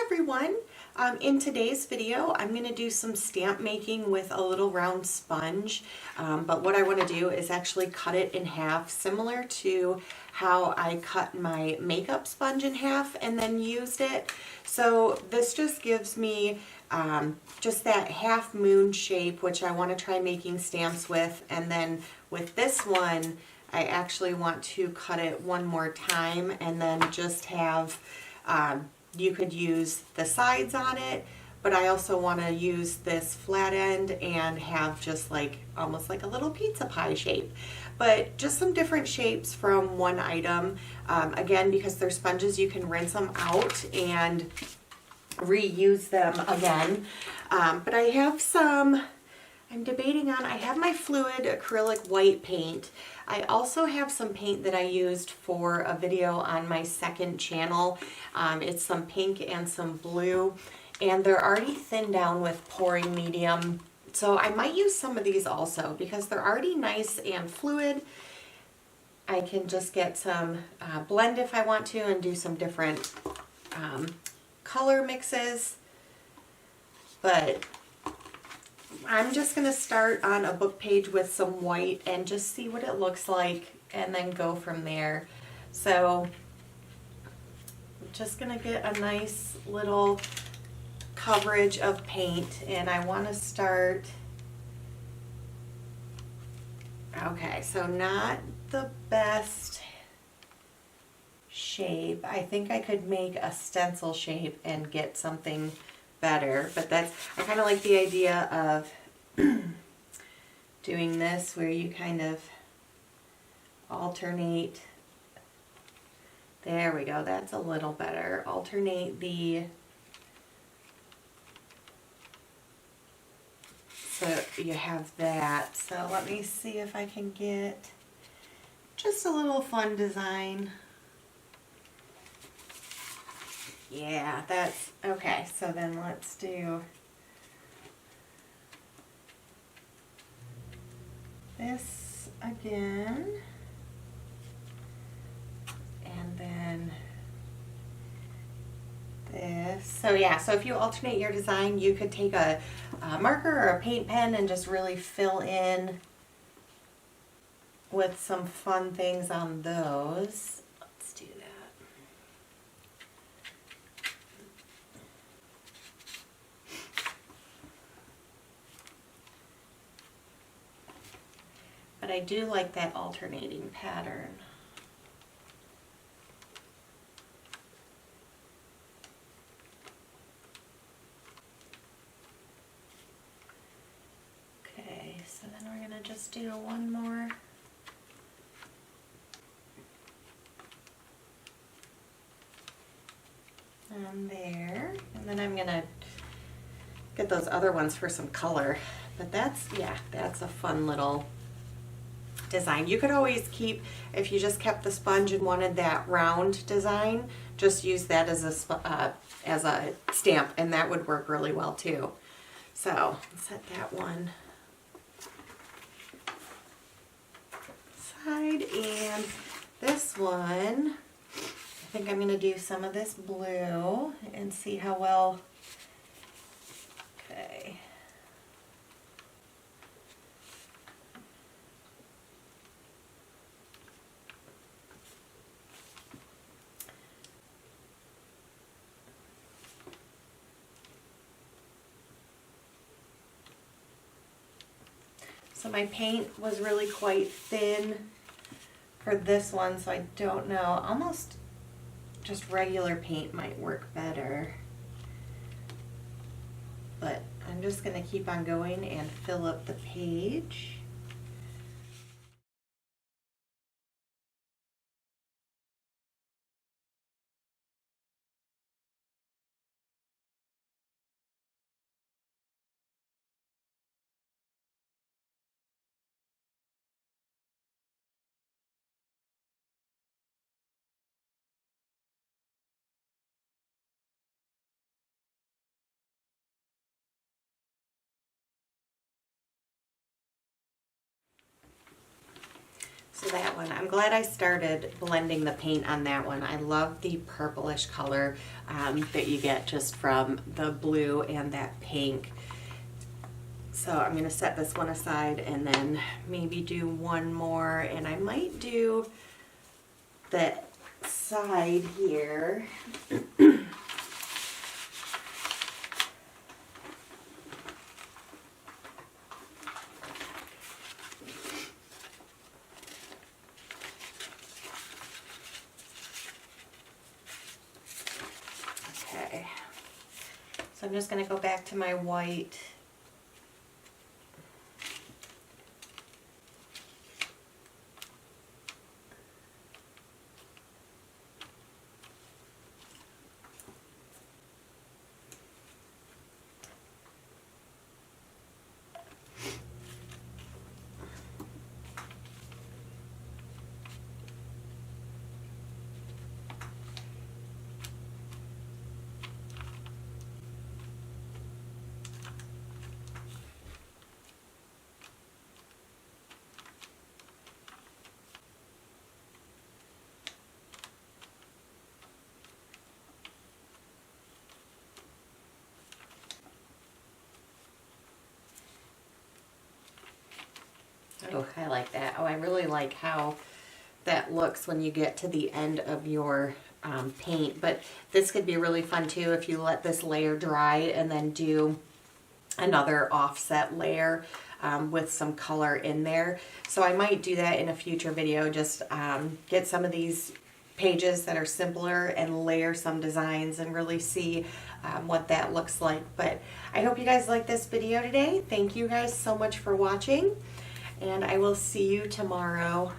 everyone. In today's video, I'm going to do some stamp making with a little round sponge. But what I want to do is actually cut it in half, similar to how I cut my makeup sponge in half and then used it. So this just gives me just that half moon shape, which I want to try making stamps with. And then with this one, I actually want to cut it one more time and then just have you could use the sides on it, but I also want to use this flat end and have just like almost like a little pizza pie shape, but just some different shapes from one item. Again, because they're sponges, you can rinse them out and reuse them again. But I have some, I'm debating on, I have my fluid acrylic white paint. I also have some paint that I used for a video on my second channel. It's some pink and some blue, and they're already thinned down with pouring medium. So I might use some of these also because they're already nice and fluid. I can just get some blend if I want to and do some different color mixes. But I'm just going to start on a book page with some white and just see what it looks like and then go from there. So I'm just going to get a nice little coverage of paint, and I want to start, okay, so not the best shape. I think I could make a stencil shape and get something better, but that's, I kind of like the idea of doing this where you kind of alternate. There we go, that's a little better. Alternate the, so you have that. So let me see if I can get just a little fun design. Yeah, that's okay. So then let's do this again, and then this. So yeah, so if you alternate your design, you could take a marker or a paint pen and just really fill in with some fun things on those. Let's do that. But I do like that alternating pattern. Okay, so then we're going to just do one more. On there. And then I'm going to get those other ones for some color. But that's, yeah, that's a fun little design. You could always keep, if you just kept the sponge and wanted that round design, just use that as a stamp, and that would work really well too. So set that one aside, and this one, I think I'm going to do some of this blue and see how well. Okay. So my paint was really quite thin for this one, so I don't know. Almost just regular paint might work better. But I'm just going to keep on going and fill up the page. to that one. I'm glad I started blending the paint on that one. I love the purplish color that you get just from the blue and that pink. So I'm going to set this one aside and then maybe do one more, and I might do the side here. Okay, so I'm just going to go back to my white. Oh, I like that. Oh, I really like how that looks when you get to the end of your paint. But this could be really fun too if you let this layer dry and then do another offset layer with some color in there. So I might do that in a future video, just get some of these pages that are simpler and layer some designs and really see what that looks like. But I hope you guys like this video today. Thank you guys so much for watching, and I will see you tomorrow.